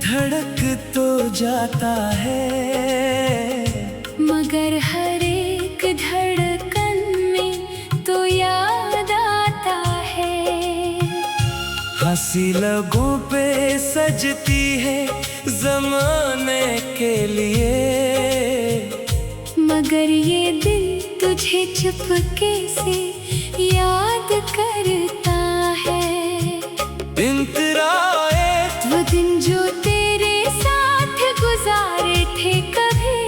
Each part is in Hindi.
धड़क तो जाता है, मगर हर एक धड़कन में तो याद आता है। हंसी लगों पे सजती है ज़माने के लिए, मगर ये दिल तुझे चुपके से याद करता है। दिन तेरा आए, वो दिन जो तेरे साथ गुजारे थे कभी,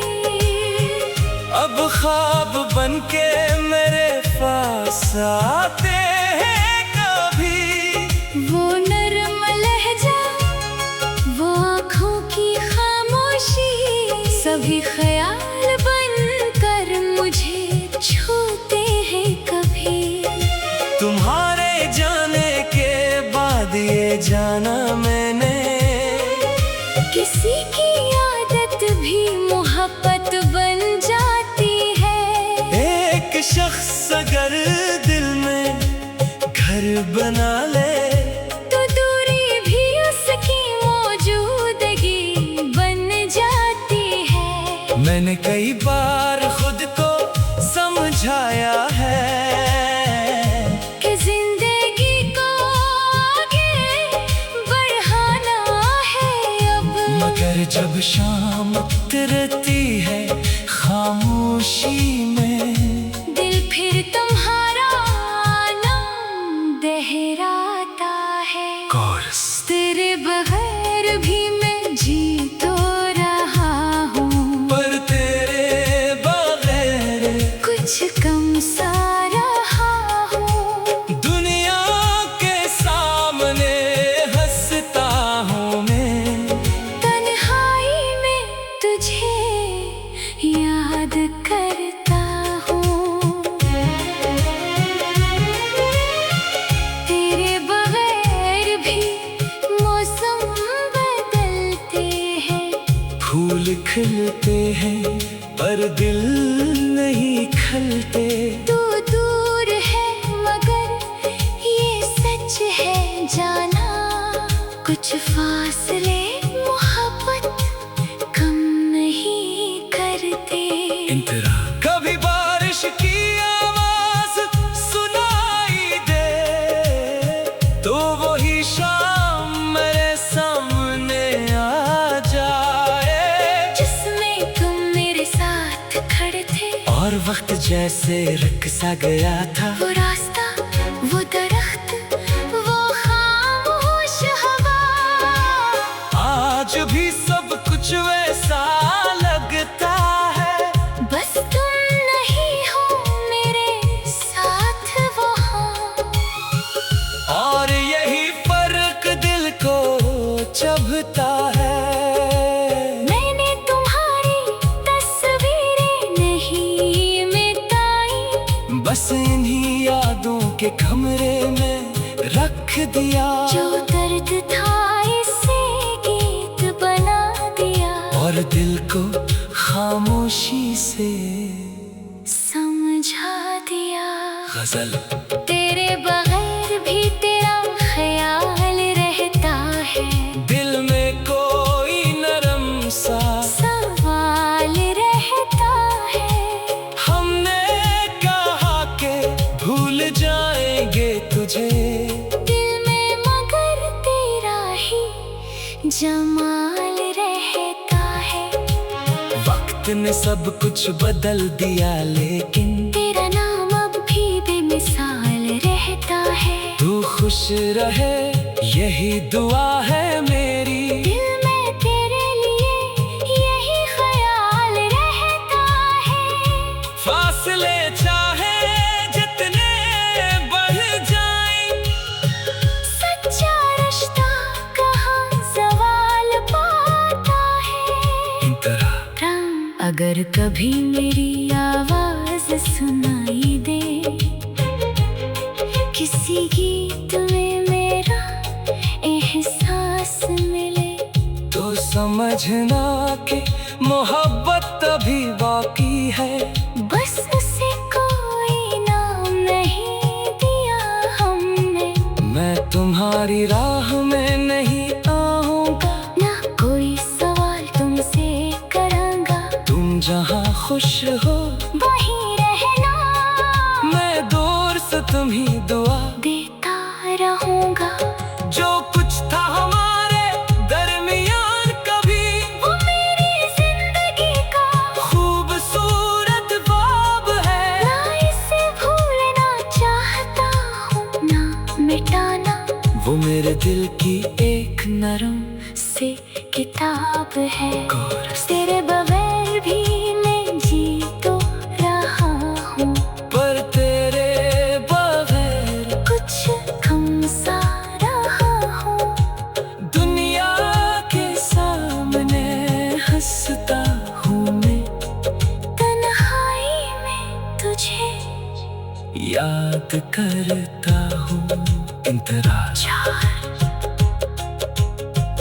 अब ख्वाब बनके मेरे पास आते हैं कभी। वो नरम लहजा, वो आँखों की खामोशी, सभी ख्याल बनकर मुझे छूते हैं कभी। तुम्हारे जाने के बाद ये जाना मैंने, किसी की आदत भी मोहब्बत बन जाती है। एक शख्स अगर दिल में घर बना ले, तो दूरी भी उसकी मौजूदगी बन जाती है। मैंने कई बार खुद को समझाया है कि जिंदगी को आगे बढ़ाना है अब, मगर जब शाम उतरती है खामोशी में, दिल फिर तुम्हारा नाम दोहराता है। कोरस। तेरे बगैर भी मैं जी तो रहा हूँ, पर तेरे बगैर कुछ कम सा रहा हूँ। दुनिया के सामने हंसता हूँ मैं, तन्हाई में तुझे याद करता हूँ। तेरे बगैर भी मौसम बदलते हैं, फूल खिलते हैं पर दिल नहीं खलते। तू दूर है मगर ये सच है जाना, कुछ फासले मोहब्बत कम नहीं करते। इंतरा कभी बारिश की आवाज सुनाई दे, तो वही शाम मेरे सामने आ जाए, जिसमें तुम मेरे साथ खड़े थे, और वक्त जैसे रुक सा गया था। वो रास्ता, वो दरख्त, वो खामोश हवा, आज भी सब कुछ वैसा लगता है, बस तुम नहीं हो मेरे साथ वहाँ। और यही फर्क दिल को चुभता है। मैंने तुम्हारी तस्वीरें नहीं मिटाई, बस इन्हीं यादों के कमरे में रख दिया, जो दर्द था इसे गीत बना दिया, और दिल को खामोशी से समझा दिया। गजल। तेरे बगैर भी तेरा ख्याल रहता है, दिल में कोई नरम सा सवाल रहता है। हमने कहा के भूल जाएंगे तुझे, दिल में मगर तेरा ही जमाल रहता है। वक्त ने सब कुछ बदल दिया, लेकिन तेरा नाम अब भी बेमिसाल रहता है। तू खुश रहे यही दुआ है मेरी, दिल में तेरे लिए यही ख्याल रहता है। फासले चाहे जितने बढ़ जाएं, सच्चा रिश्ता कहाँ सवाल पाता है। इंतरा राम, अगर कभी मेरी आवाज सुनाई दे, किसी गीत में मेरा एहसास मिले, तो समझना कि मोहब्बत अभी बाकी है। बस उसे कोई नाम नहीं दिया हमने। मैं तुम्हारी राह में नहीं आऊंगा, ना कोई खुश हो वहीं रहना, मैं दूर से तुम्हीं दुआ देता रहूंगा। जो कुछ था हमारे दरमियान कभी वो मेरी जिंदगी का खूबसूरत ख्वाब है। ना इसे भूलना चाहता हूँ ना मिटाना। वो मेरे दिल की एक नरम से किताब है, कोरस। तेरे बगैर भी मैं जी तो रहा हूँ, पर तेरे बगैर कुछ कम सा रहा हूँ। दुनिया के सामने हंसता हूँ मैं, तन्हाई में तुझे याद करता हूँ। इंतराज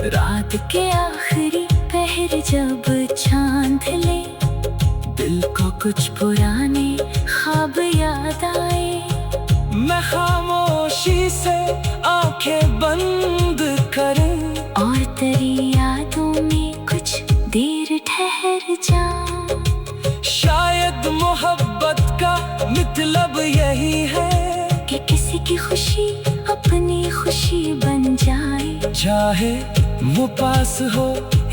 रात के आखिरी पहर जब चांद ले, दिल को कुछ पुराने ख्वाब याद आए। मैं खामोशी से आंखें बंद करूं और तेरी यादों में कुछ देर ठहर जाऊं। शायद मोहब्बत का मतलब यही है कि किसी की खुशी अपनी खुशी बन जाए। चाहे वो पास हो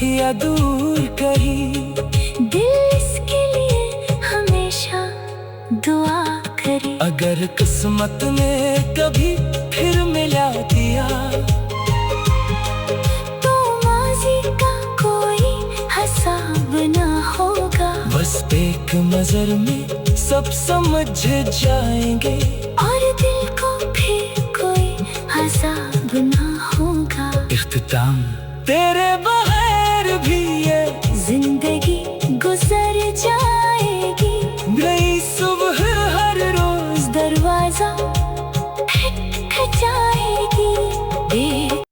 या दूर कहीं, दिल इसके लिए हमेशा दुआ करे। अगर किस्मत ने कभी फिर मिला दिया तो माजी का कोई हिसाब ना होगा। बस एक नजर में सब समझ जाएंगे और दिल को फिर कोई हिसाब ना होगा। इख्तिताम तेरे बगैर भी ये जिंदगी गुजर जाएगी। नई सुबह हर रोज दरवाजा खटखटाएगी। देख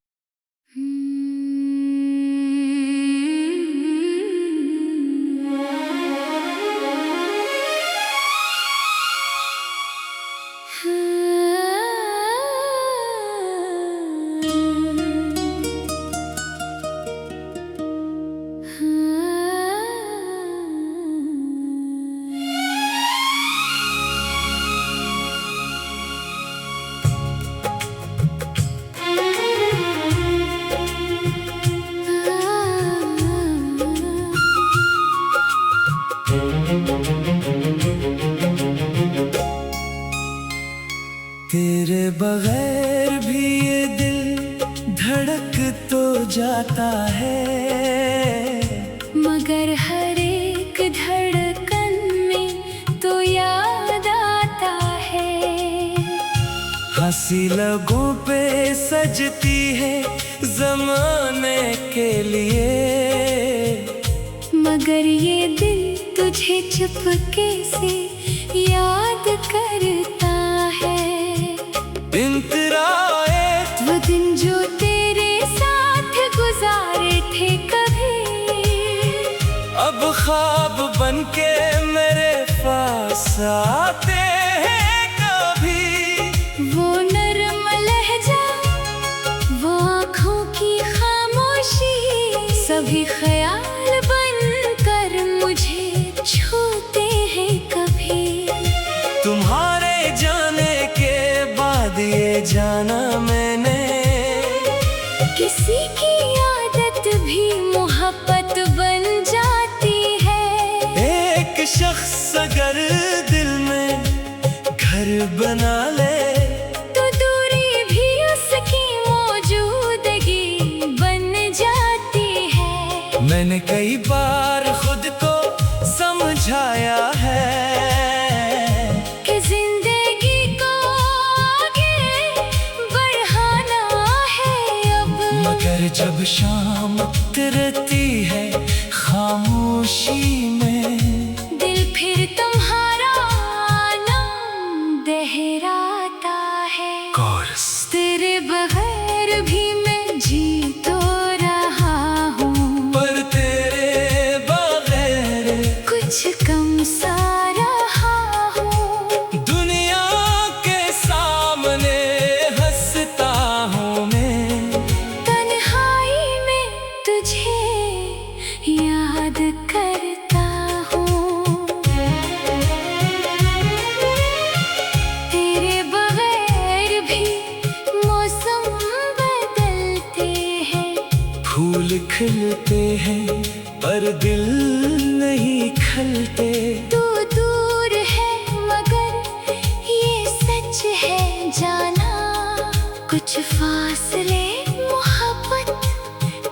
तेरे बगैर भी ये दिल धड़क तो जाता है, मगर हर एक धड़कन में तो याद आता है। हंसी लगों पे सजती है जमाने के लिए, मगर ये दिल तुझे चुपके से याद करता है। इंतराए वो दिन जो तेरे साथ गुजारे थे कभी, अब ख्वाब बनके मेरे पास आते हैं कभी। वो नरम लहजा, वो आँखों की खामोशी, सभी ख्याल बनकर मुझे छूते हैं कभी। तुम्हारे जाने के बाद ये जाना मैंने, किसी की आदत भी मोहब्बत बन जाती है। एक शख्स अगर दिल में घर बना ले तो दूरी भी उसकी मौजूदगी बन जाती है। मैंने कई बार खुद को समझाया है कि जिंदगी को आगे बढ़ाना है अब। मगर जब शाम उतरती है खामोशी में, दिल फिर तुम्हारा नाम दोहराता है। कोरस। तेरे बगैर भी मैं जी तो रहा हूँ, पर तेरे बगैर कुछ कम सा रहा हूँ। दुनिया के सामने हंसता हूँ मैं, तन्हाई में तुझे याद करता हूँ। खिलते हैं पर दिल नहीं खलते। तू दूर है मगर ये सच है जाना, कुछ फासले मोहब्बत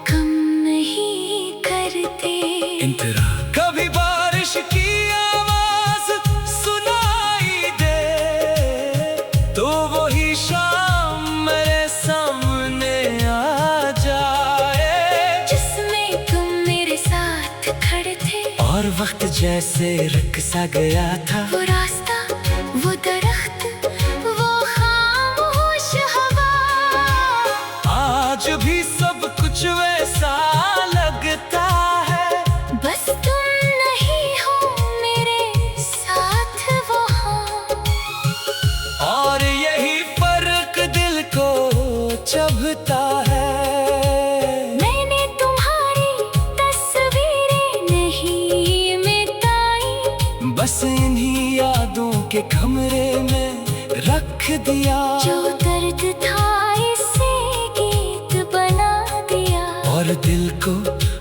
कम नहीं करते। इंतरा कभी बारिश की आवाज सुनाई दे तो वही शाम मेरे सामने आ जाए, जिसमें तुम मेरे साथ खड़े थे और वक्त जैसे रुक सा गया था। वो रास्ता, वो दरख्त, वो खामोश हवा, आज भी सब कुछ वैसा लगता है, बस तुम नहीं हो मेरे साथ वहाँ। और यही फर्क दिल को चुभता है। मैंने तुम्हारी तस्वीरें नहीं मिटाई, बस इन्हीं यादों के कमरे में रख दिया। जो दर्द था इसे गीत बना दिया, और दिल को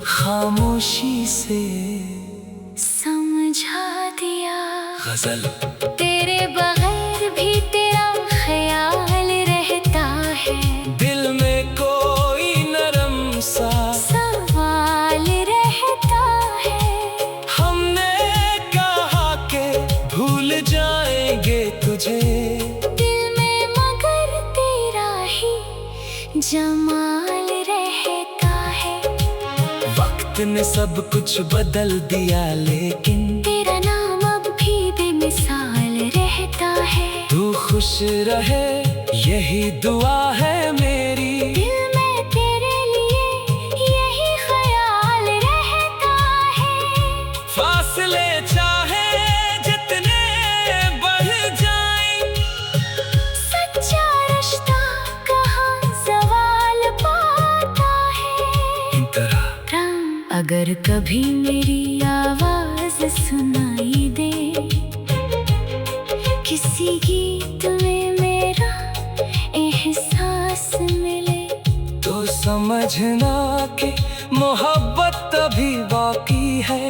खामोशी से समझा दिया। गजल तेरे बगैर भी तेरा ख्याल रहता है, दिल में कोई नरम सा सवाल रहता है। हमने कहा के भूल जाएंगे तुझे, दिल में मगर तेरा ही जमाल रहता है। वक्त ने सब कुछ बदल दिया लेकिन तेरा नाम अब भी बेमिसाल रहता है। तू खुश रहे यही दुआ है मेरी। दिल में तेरे लिए यही ख्याल रहता है। फासले चाहे जितने बढ़ जाएं, सच्चा रिश्ता कहाँ सवाल पाता है। इंतरा अगर कभी मेरी आवाज सुनाई दे, किसी गीत में मेरा एहसास मिले, तो समझना कि मोहब्बत अभी बाकी है।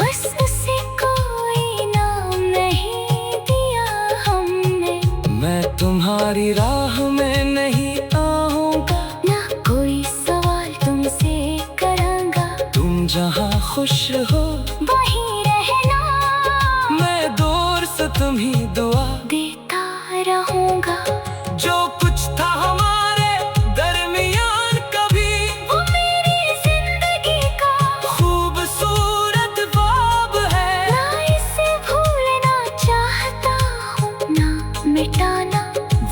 बस उसे कोई नाम नहीं दिया हमने। मैं तुम्हारी राह में नहीं आऊंगा, ना कोई सवाल तुमसे करांगा। तुम जहाँ खुश हो वहीं रहना, मैं दूर से तुम्हीं दुआ देता रहूंगा। जो कुछ था हमारे दरमियान कभी, वो मेरी जिंदगी का खूबसूरत बाब है। ना इसे भूलना चाहता हूँ, ना मिटाना।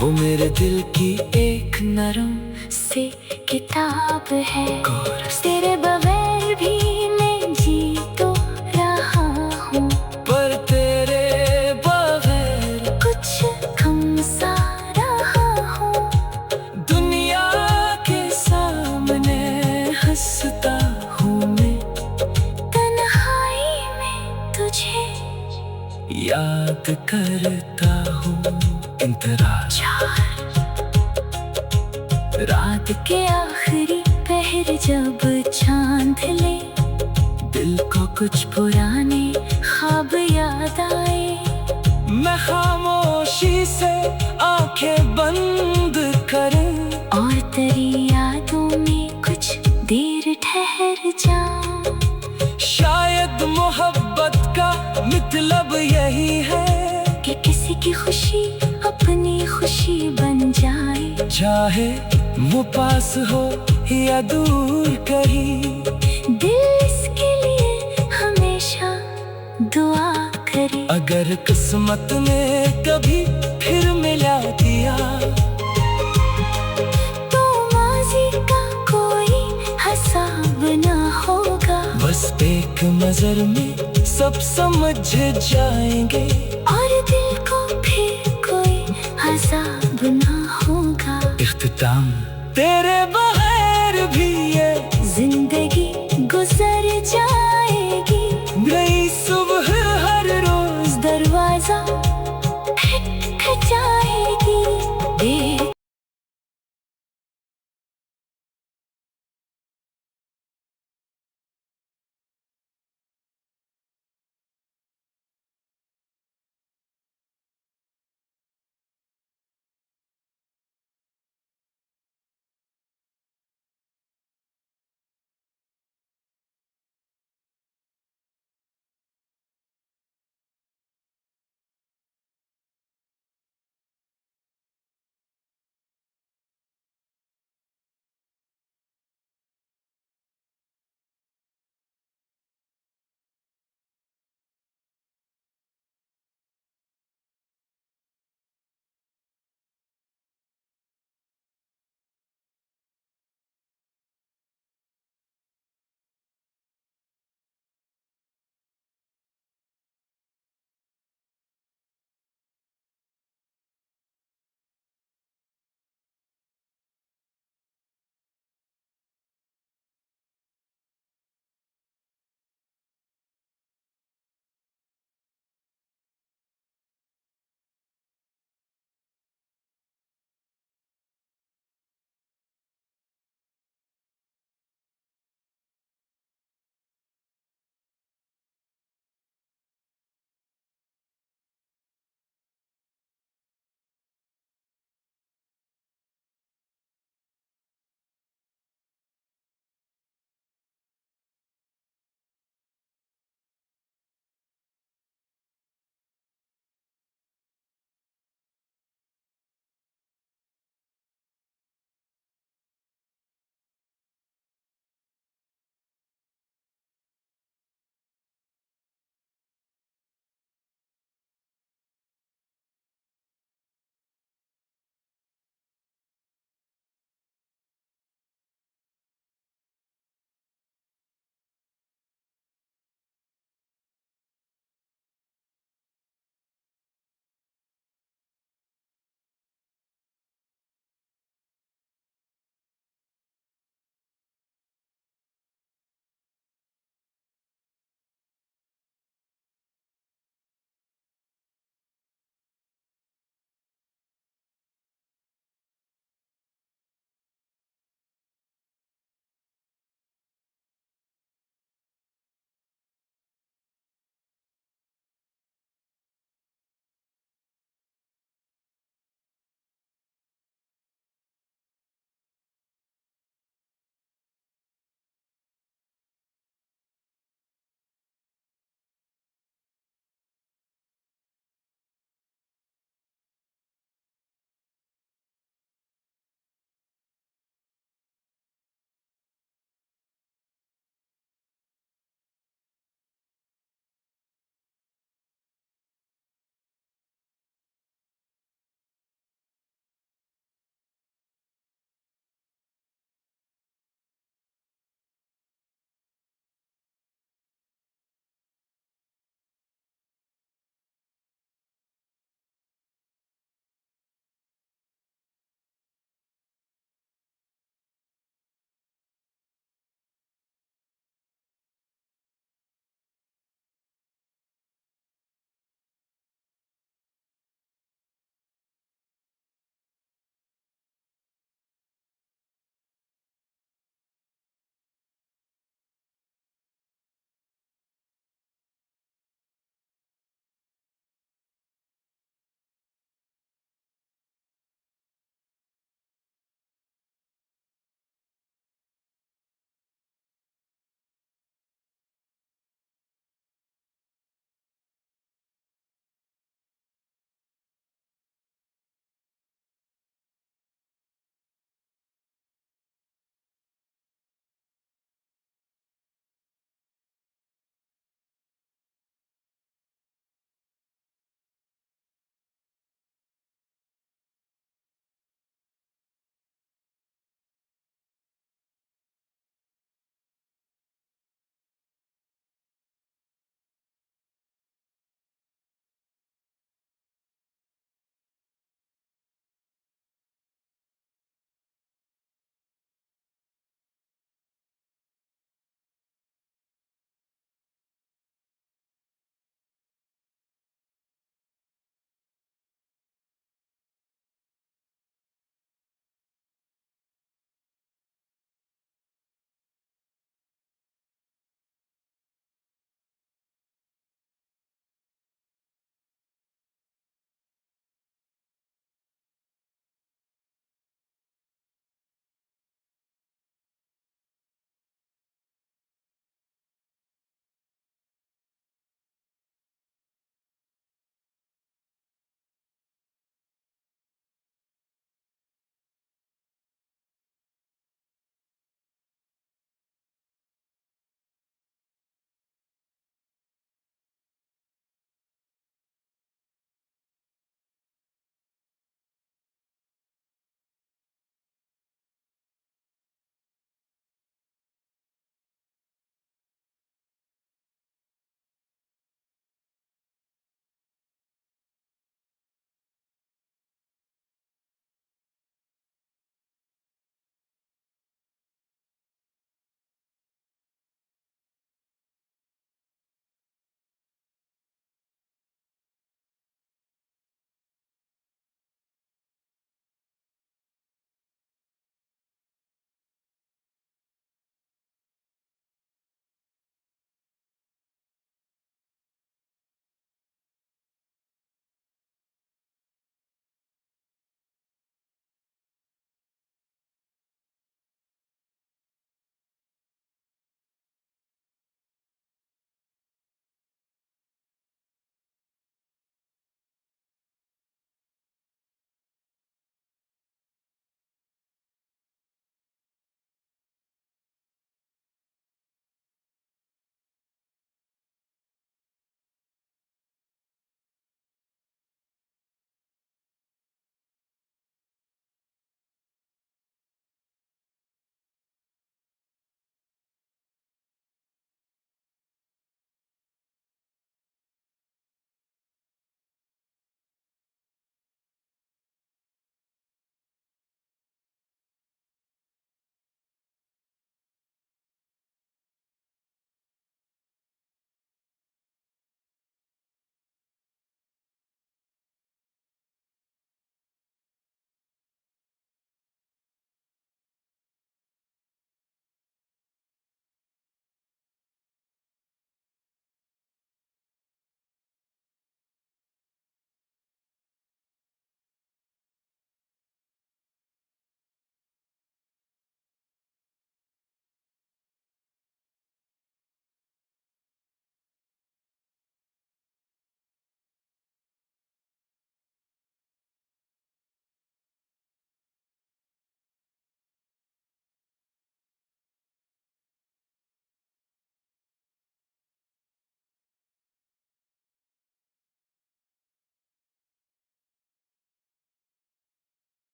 वो मेरे दिल की एक नरम से किताब है, कोरस, तेरे बगैर भी मैं जी तो रहा हूँ, पर तेरे बगैर कुछ कम सा रहा हूँ। दुनिया के सामने हंसता हूँ मैं, तन्हाई में तुझे याद करता हूँ। इंतराज रात के आखिरी पहर जब चांद ले, दिल को कुछ पुराने ख्वाब याद आए। मैं खामोशी से आंखें बंद करूं और तेरी यादों में कुछ देर ठहर जाऊं। शायद मोहब्बत का मतलब यही है कि किसी की खुशी अपनी खुशी बन जाए, चाहे वो पास हो या दूर कहीं। दिल इसके लिए हमेशा दुआ करे। अगर किस्मत ने कभी फिर मिला दिया, तो माजी का कोई हिसाब ना होगा। बस एक नजर में सब समझ जाएंगे, और दिल को फिर कोई हिसाब ना होगा। इख्तिताम तेरे